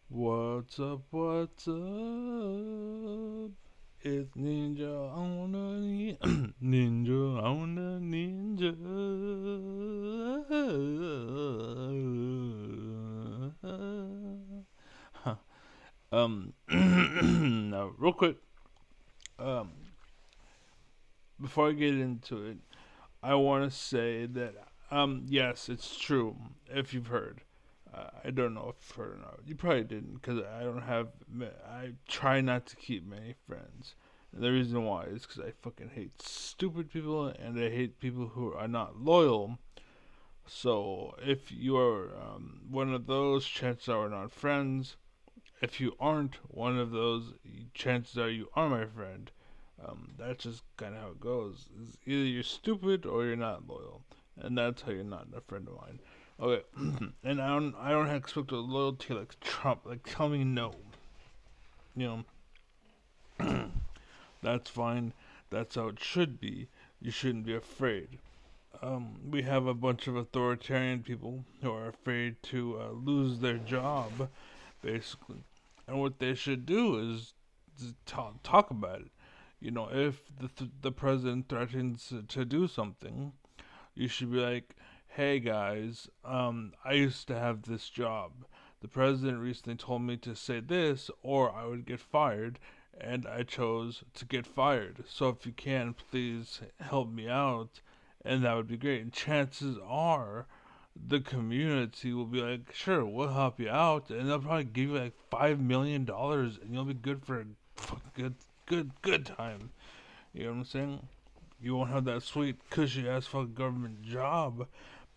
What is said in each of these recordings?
What's up? What's up? It's Ninja on a Ninja on a Ninja. Huh. Now, real quick, um, before I get into it, I want to say that, yes, it's true. If you've heard, I don't know if you've heard or not. You probably didn't, because I don't have. I try not to keep many friends. And the reason why is because I fucking hate stupid people, and I hate people who are not loyal. So if you are one of those, chances are we're not friends. If you aren't one of those, chances are you are my friend. That's just kind of how it goes. It's either you're stupid or you're not loyal, and that's how you're not a friend of mine. Okay, and I don't expect a loyalty like Trump. Like tell me no, you know. That's fine. That's how it should be. You shouldn't be afraid. We have a bunch of authoritarian people who are afraid to lose their job, basically. And what they should do is talk about it. If the president threatens to do something, you should be like, "Hey guys, I used to have this job. The president recently told me to say this, or I would get fired, and I chose to get fired. So if you can, please help me out, and that would be great." And chances are, the community will be like, "Sure, we'll help you out," and they'll probably give you like $5 million, and you'll be good for a good time. You know what I'm saying? You won't have that sweet, cushy ass fucking government job,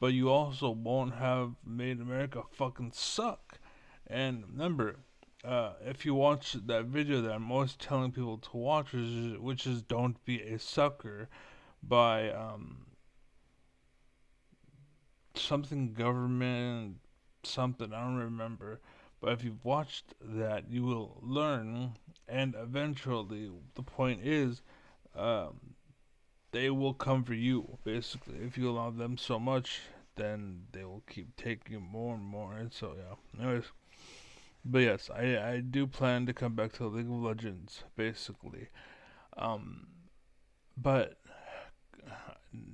but you also won't have made America fucking suck. And remember, if you watch that video that I'm always telling people to watch, which is "Don't Be a Sucker" by something government, something, I don't remember. But if you've watched that, you will learn, and eventually, the point is, um, they will come for you. Basically, if you allow them so much, then they will keep taking more and more. And so yeah. Anyways, but yes, I do plan to come back to League of Legends. Basically, um, but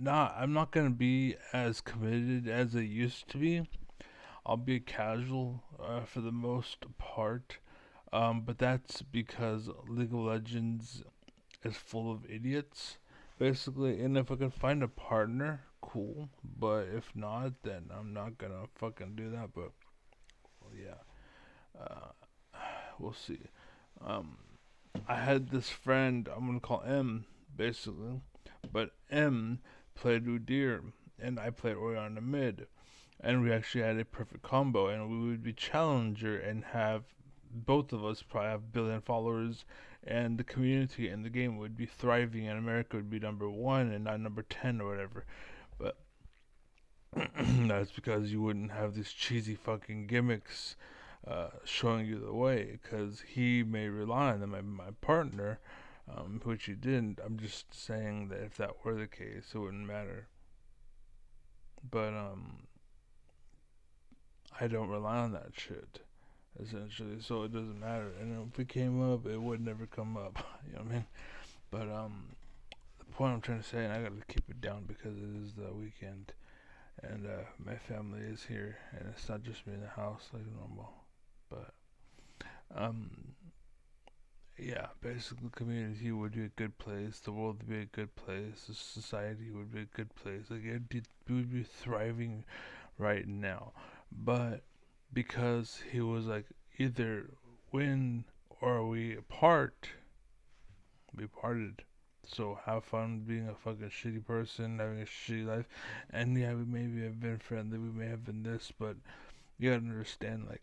I'm not gonna be as committed as I used to be. I'll be casual for the most part. But that's because League of Legends is full of idiots, basically. And if I can find a partner, cool. But if not, then I'm not gonna fucking do that. But well, yeah, we'll see. Um, I had this friend I'm gonna call M, basically, but M played Udyr and I played Orianna mid, and we actually had a perfect combo, and we would be challenger and have both of us probably have billion followers, and the community and the game would be thriving, and America would be number one and not number 10 or whatever. But that's because you wouldn't have these cheesy fucking gimmicks showing you the way, because he may rely on them. My partner, which he didn't. I'm just saying that if that were the case, it wouldn't matter. But I don't rely on that shit, essentially, so it doesn't matter. And if it came up, it would never come up. You know what I mean? But the point I'm trying to say, and I gotta keep it down because it is the weekend, and my family is here, and it's not just me in the house like normal. But um, yeah, basically, the community would be a good place. The world would be a good place. The society would be a good place. Like we would be thriving right now. But because he was like, either win or we part, we parted. So have fun being a fucking shitty person, having a shitty life. And yeah, we maybe have been friendly, we may have been this, but you gotta understand, like,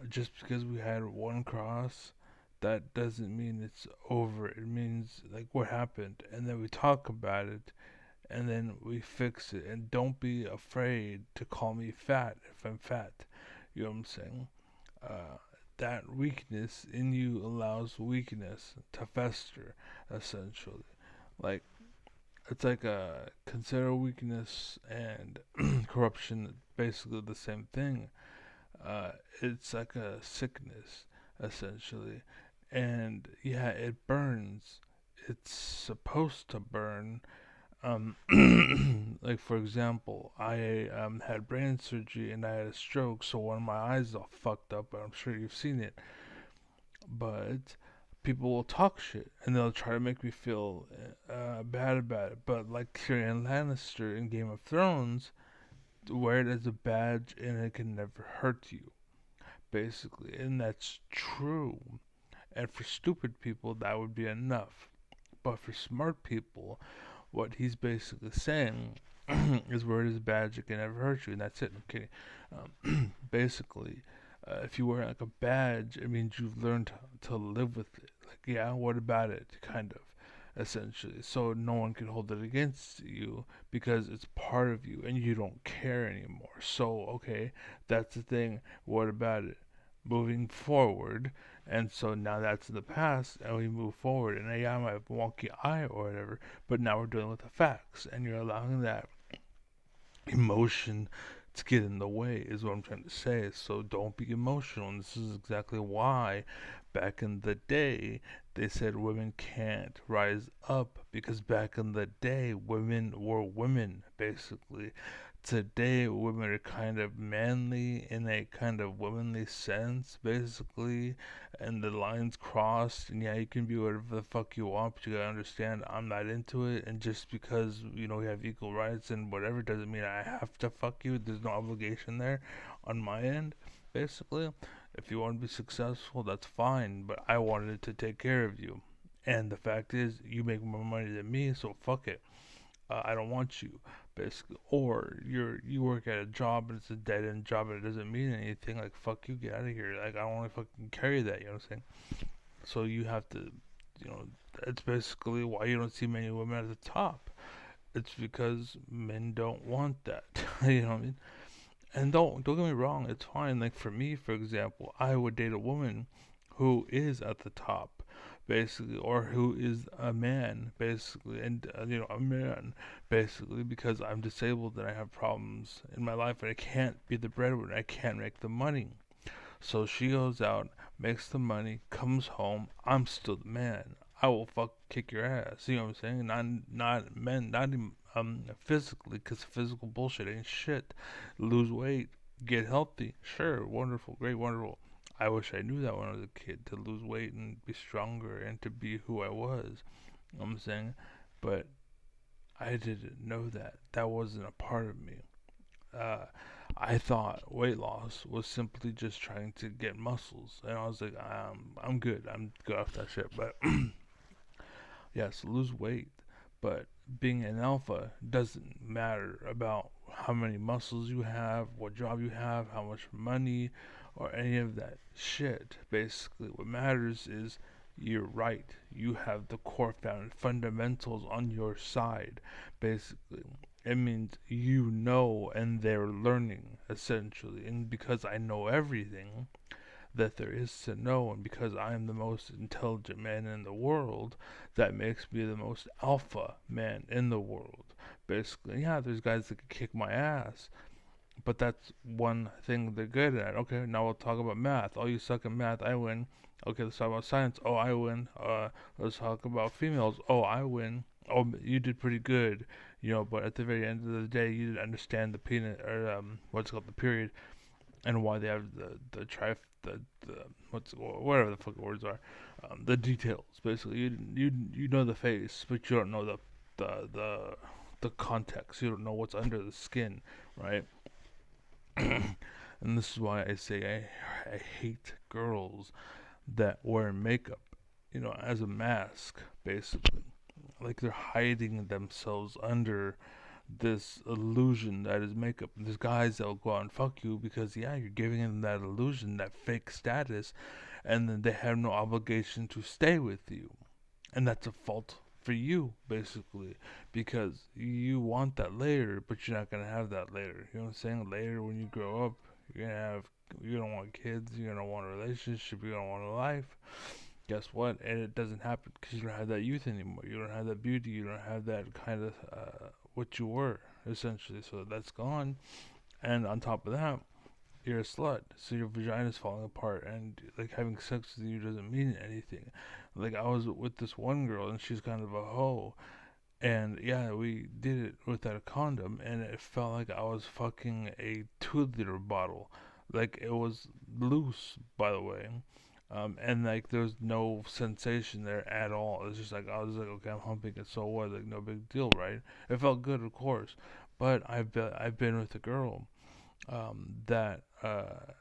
just because we had one cross, that doesn't mean it's over. It means, like, what happened, and then we talk about it, and then we fix it. And don't be afraid to call me fat if I'm fat. You know what I'm saying? Uh, that weakness in you allows weakness to fester, essentially. Like, it's like a consider weakness and corruption basically the same thing. Uh, it's like a sickness, essentially. And yeah, it burns. It's supposed to burn. Um, like for example, I had brain surgery and I had a stroke, so one of my eyes is all fucked up. I'm sure you've seen it, but people will talk shit and they'll try to make me feel bad about it. But like Tyrion Lannister in Game of Thrones, wear it as a badge and it can never hurt you, basically, and that's true. And for stupid people, that would be enough. But for smart people, what he's basically saying is wear it as a badge, it can never hurt you, and that's it. I'm kidding. Basically, if you wear like a badge, it means you've learned to live with it. Like, yeah, what about it? Kind of, essentially. So no one can hold it against you because it's part of you and you don't care anymore. So, okay, that's the thing. What about it? Moving forward, and so now that's in the past, and we move forward. And yeah, I might have a wonky eye or whatever, but now we're dealing with the facts, and you're allowing that emotion to get in the way is what I'm trying to say. So don't be emotional. And this is exactly why back in the day they said women can't rise up, because back in the day women were women, basically. Today women are kind of manly in a kind of womanly sense, basically, and the lines crossed. And yeah, you can be whatever the fuck you want, but you gotta understand I'm not into it. And just because we have equal rights and whatever doesn't mean I have to fuck you. There's no obligation there on my end, basically. If you want to be successful, that's fine, but I wanted to take care of you. And the fact is, you make more money than me, so fuck it. I don't want you, basically. Or you work at a job and it's a dead end job and it doesn't mean anything. Like fuck you, get out of here. Like I don't want to fucking carry that. You know what I'm saying? So you have to, you know, it's basically why you don't see many women at the top. It's because men don't want that. You know what I mean? And don't get me wrong, it's fine. Like for me, for example, I would date a woman who is at the top, basically, or who is a man, basically, and a man, basically, because I'm disabled and I have problems in my life and I can't be the breadwinner. I can't make the money. So she goes out, makes the money, comes home. I'm still the man. I will kick your ass. You know what I'm saying? Not men, not even physically, because physical bullshit ain't shit. Lose weight, get healthy. Sure, wonderful, great, wonderful. I wish I knew that when I was a kid, to lose weight and be stronger and to be who I was. You know what I'm saying? But I didn't know that. That wasn't a part of me. uh, I thought weight loss was simply just trying to get muscles, and I was like, I'm good. I'm good off that shit. But yes, lose weight. But being an alpha doesn't matter about how many muscles you have, what job you have, how much money, or any of that shit. Basically, what matters is you're right. You have the core fundamentals on your side, basically. It means you know and they're learning, essentially. And because I know everything that there is to know, and because I am the most intelligent man in the world, that makes me the most alpha man in the world. Basically, yeah, there's guys that can kick my ass, but that's one thing they're good at. Okay, now we'll talk about math. Oh, you suck at math, I win. Okay, let's talk about science. Oh, I win. Let's talk about females. Oh, I win. Oh, you did pretty good. But at the very end of the day, you didn't understand the peanut or what's called the period, and why they have the what's whatever the fuck words are, the details. Basically, you know the face, but you don't know the the the context. You don't know what's under the skin, right? And this is why I say I hate girls that wear makeup, as a mask, basically. Like they're hiding themselves under this illusion that is makeup. There's guys that'll go out and fuck you because, yeah, you're giving them that illusion, that fake status, and then they have no obligation to stay with you. And that's a fault for you, basically, because you want that later, but you're not gonna have that later. You know what I'm saying? Later, when you grow up, you're gonna want kids, you're gonna want a relationship, you're gonna want a life. Guess what? And it doesn't happen because you don't have that youth anymore. You don't have that beauty. You don't have that kind of what you were, essentially. So that's gone. And on top of that, you're a slut, so your vagina's falling apart, and like having sex with you doesn't mean anything. Like I was with this one girl, and she's kind of a hoe, and yeah, we did it without a condom, and it felt like I was fucking a 2 liter bottle. Like it was loose, by the way. And like there was no sensation there at all. It's just like I was like, okay, I'm humping it, so what? Like no big deal, right? It felt good, of course. But I've been with a girl that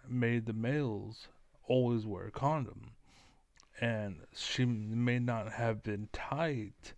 made the males always wear a condom, and she may not have been tight,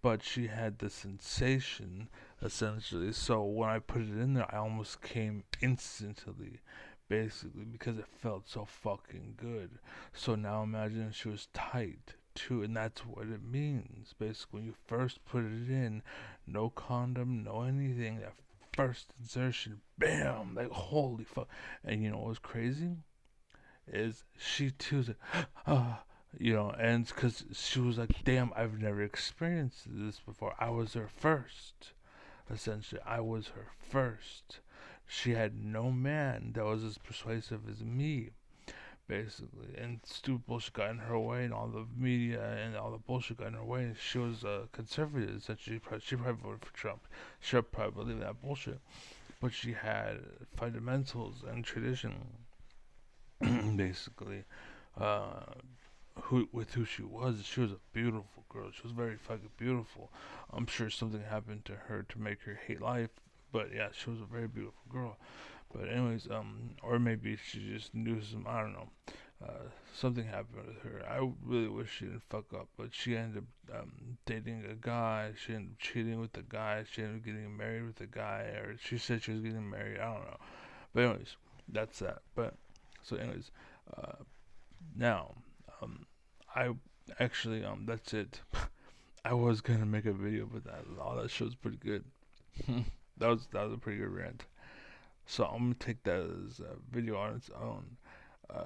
but she had the sensation essentially. So when I put it in there, I almost came instantly, basically, because it felt so fucking good. So now imagine if she was tight too, and that's what it means. Basically, when you first put it in, no condom, no anything, that first insertion, bam, like holy fuck. And you know what was crazy? Is she too was like, ah, and because she was like, damn, I've never experienced this before. I was her first. Essentially, I was her first. She had no man that was as persuasive as me, basically. And stupid bullshit got in her way, and all the media and all the bullshit got in her way. And she was a conservative, essentially. She probably voted for Trump. She'll probably believe that bullshit. But she had fundamentals and tradition, basically. Uh, who she was. She was a beautiful girl. She was very fucking beautiful. I'm sure something happened to her to make her hate life, but yeah, she was a very beautiful girl. But anyways, or maybe she just knew some. I don't know. Something happened with her. I really wish she didn't fuck up, but she ended up dating a guy. She ended up cheating with the guy. She ended up getting married with the guy, or she said she was getting married. I don't know. But anyways, that's that. But so anyways, uh, now, um, I actually that's it. I was gonna make a video, but all that show's pretty good. that was a pretty good rant. So I'm gonna take that as a video on its own.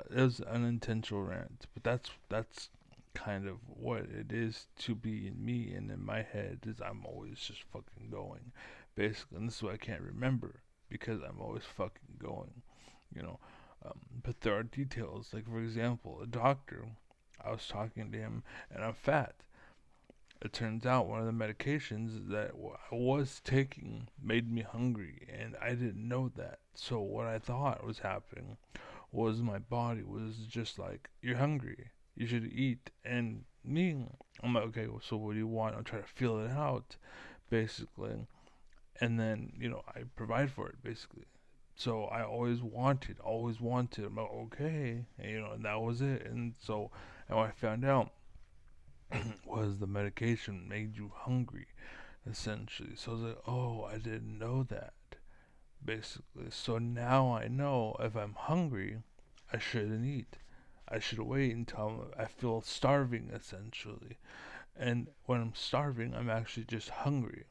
It was an unintentional rant, but that's kind of what it is to be in me and in my head is I'm always just fucking going, basically. And this is what I can't remember because I'm always fucking going, you know. But there are details, like for example, a doctor. I was talking to him, and I'm fat. It turns out one of the medications that I was taking made me hungry, and I didn't know that. So what I thought was happening was my body was just like, "You're hungry. You should eat." And me, I'm like, "Okay, well, so what do you want?" I'm trying to feel it out, basically, and then I provide for it, basically. So I always wanted, always wanted. I'm like, okay, and that was it. And what I found out was the medication made you hungry, essentially. So I was like, oh, I didn't know that, basically. So now I know if I'm hungry, I shouldn't eat. I should wait until I feel starving, essentially. And when I'm starving, I'm actually just hungry,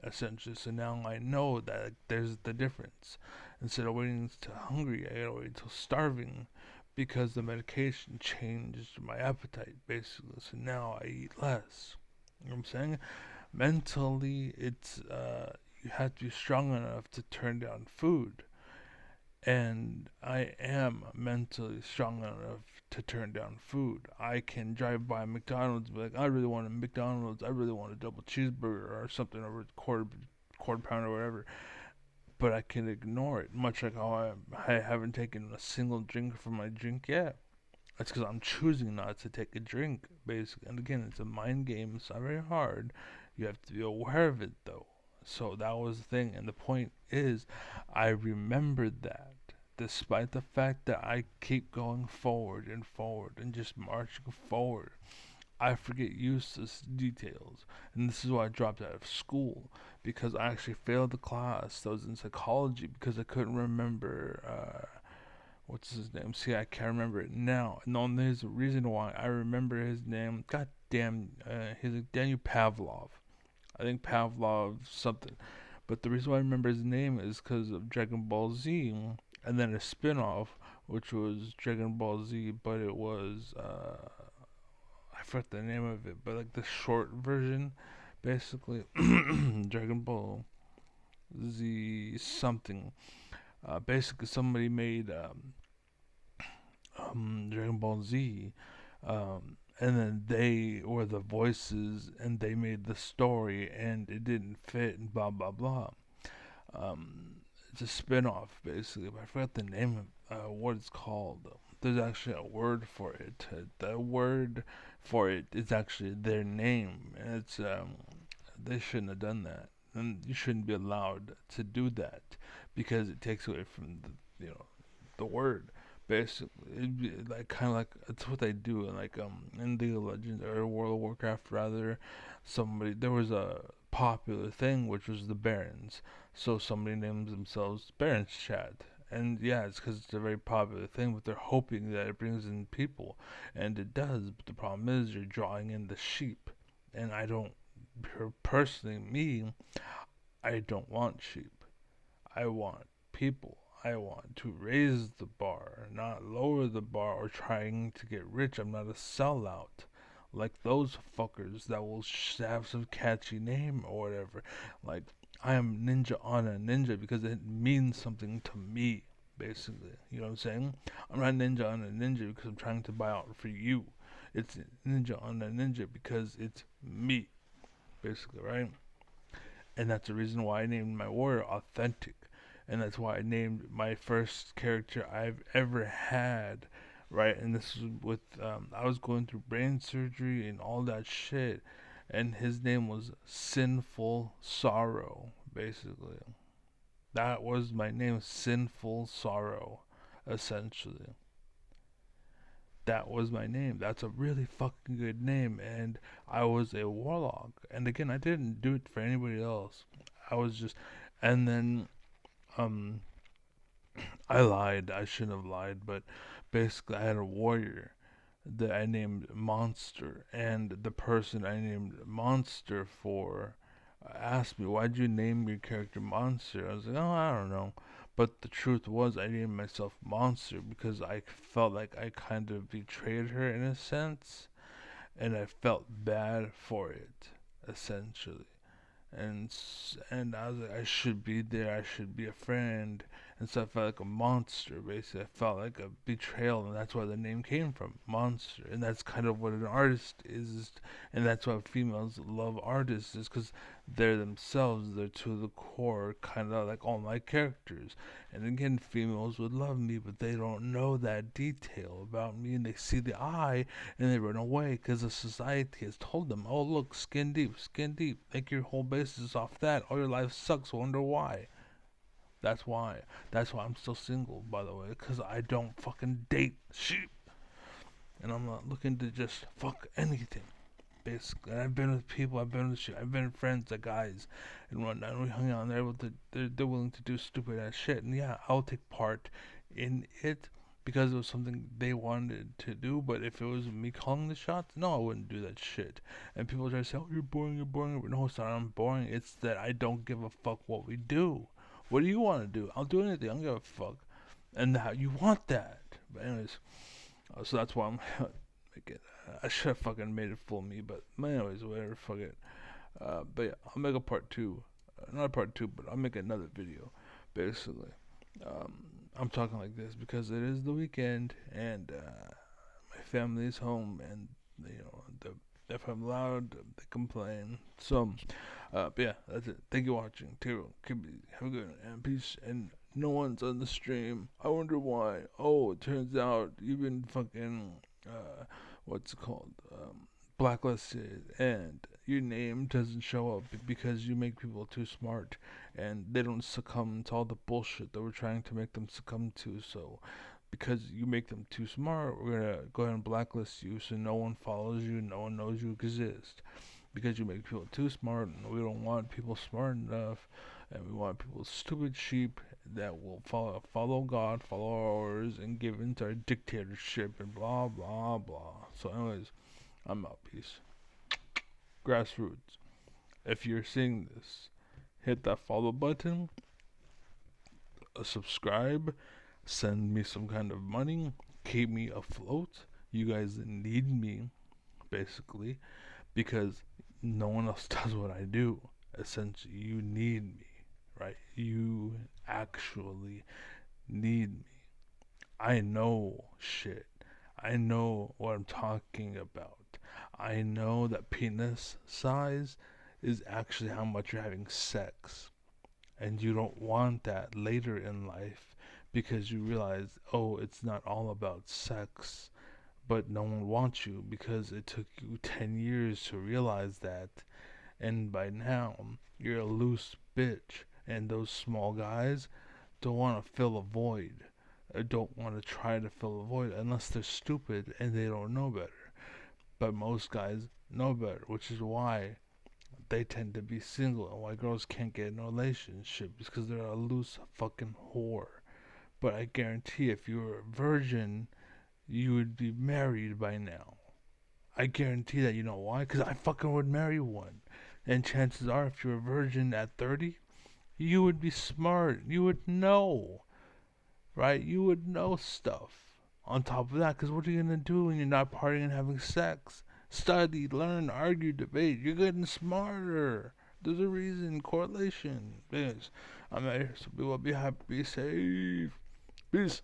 essentially. So now I know that there's the difference. Instead of waiting till hungry, I gotta wait till starving because the medication changed my appetite, basically. So now I eat less. You know what I'm saying? Mentally, you have to be strong enough to turn down food. And I am mentally strong enough to turn down food. I can drive by McDonald's and be like, I really want a McDonald's. I really want a double cheeseburger or something, or a quarter pound or whatever. But I can ignore it, much like how I haven't taken a single drink from my drink yet. That's because I'm choosing not to take a drink, basically. And again, it's a mind game. It's not very hard. You have to be aware of it, though. So that was the thing. And the point is, I remembered that. Despite the fact that I keep going forward and just marching forward, I forget useless details. And this is why I dropped out of school. Because I actually failed the class that was in psychology because I couldn't remember what's his name? See, I can't remember it now. No, there's a reason why I remember his name. God damn, he's like Daniel Pavlov. I think Pavlov something. But the reason why I remember his name is because of Dragon Ball Z, and then a spin-off, which was Dragon Ball Z, but it was I forgot the name of it, but like the short version, basically Dragon Ball Z something. Basically, somebody made Dragon Ball Z, and then they were the voices, and they made the story, and it didn't fit, and blah blah blah. Um, it's a spin-off basically, but I forgot the name of what it's called. There's actually a word for it. The word for it is actually their name, and it's they shouldn't have done that, and you shouldn't be allowed to do that because it takes away from the word. Basically, it'd be like kind of like it's what they do in League of Legends or World of Warcraft rather. Somebody there was a popular thing which was the Barons, so somebody names themselves Barons Chat. And yeah, it's because it's a very popular thing, but they're hoping that it brings in people, and it does. But the problem is you're drawing in the sheep, and I don't personally me, I don't want sheep. I want people. I want to raise the bar, not lower the bar or trying to get rich. I'm not a sellout like those fuckers that will have some catchy name or whatever. Like, I am Ninja on a Ninja because it means something to me, basically. You know what I'm saying? I'm not Ninja on a Ninja because I'm trying to buy out for you. It's Ninja on a Ninja because it's me, basically, right? And that's the reason why I named my warrior Authentic, and that's why I named my first character I've ever had, right? And this was with I was going through brain surgery and all that shit, and his name was Sinful Sorrow, basically. That was my name, Sinful Sorrow, essentially. That was my name. That's a really fucking good name, and I was a warlock. And again, I didn't do it for anybody else. I was just, and then um, I lied. I shouldn't have lied, but basically, I had a warrior that I named Monster, and the person I named Monster for asked me, "Why'd you name your character Monster?" I was like, "Oh, I don't know." But the truth was, I named myself Monster because I felt like I kind of betrayed her in a sense, and I felt bad for it, essentially. And I was like, I should be there. I should be a friend. And so I felt like a monster. Basically, I felt like a betrayal, and that's where the name came from, monster. And that's kind of what an artist is, and that's why females love artists is because they're themselves. They're to the core, kind of like all my characters. And again, females would love me, but they don't know that detail about me, and they see the eye, and they run away because the society has told them, "Oh, look, skin deep. Make your whole basis off that. All your life sucks. Wonder why." That's why. That's why I'm still single, by the way, because I don't fucking date sheep, and I'm not looking to just fuck anything. Basically, and I've been with people, I've been with shit, I've been friends of guys, and whatnot. And we hung out, and they're willing to do stupid ass shit, and yeah, I'll take part in it because it was something they wanted to do. But if it was me calling the shots, no, I wouldn't do that shit. And people try to say, "Oh, you're boring, you're boring." No, it's not. I'm boring. It's that I don't give a fuck what we do. What do you want to do? I'll do anything. I don't give a fuck. And how you want that? But anyways, so that's why I'm making. I should have fucking made it fool me, but anyways, whatever. Fuck it. But yeah, I'll make a part two. Not a part two, but I'll make another video. Basically, um, I'm talking like this because it is the weekend and my family is home, and if I'm loud, they complain. So, but yeah, that's it. Thank you for watching. Have a good one and peace. And no one's on the stream. I wonder why. Oh, it turns out you've been fucking what's it called? Blacklisted, and your name doesn't show up because you make people too smart, and they don't succumb to all the bullshit that we're trying to make them succumb to. So because you make them too smart, we're gonna go ahead and blacklist you so no one follows you, no one knows you exist. Because you make people too smart, and we don't want people smart enough, and we want people stupid sheep that will follow God, follow our orders, and give into our dictatorship and blah blah blah. So, anyways, I'm out. Peace. Grassroots. If you're seeing this, hit that follow button, subscribe, send me some kind of money, keep me afloat. You guys need me, basically, because no one else does what I do. Essentially, you need me, right? You actually need me. I know shit. I know what I'm talking about. I know that penis size is actually how much you're having sex. And you don't want that later in life because you realize, oh, it's not all about sex. But no one wants you because it took you 10 years to realize that. And by now, you're a loose bitch. And those small guys don't want to fill a void. Don't want to try to fill a void unless they're stupid and they don't know better. But most guys know better, which is why they tend to be single and why girls can't get in a relationship because they're a loose fucking whore. But I guarantee if you were a virgin, you would be married by now. I guarantee that. You know why? Because I fucking would marry one. And chances are, if you're a virgin at 30, you would be smart. You would know, right? You would know stuff. On top of that, because what are you gonna do when you're not partying and having sex? Study, learn, argue, debate. You're getting smarter. There's a reason, correlation. Yes. I'm out here, so be well, be happy, be safe. Peace.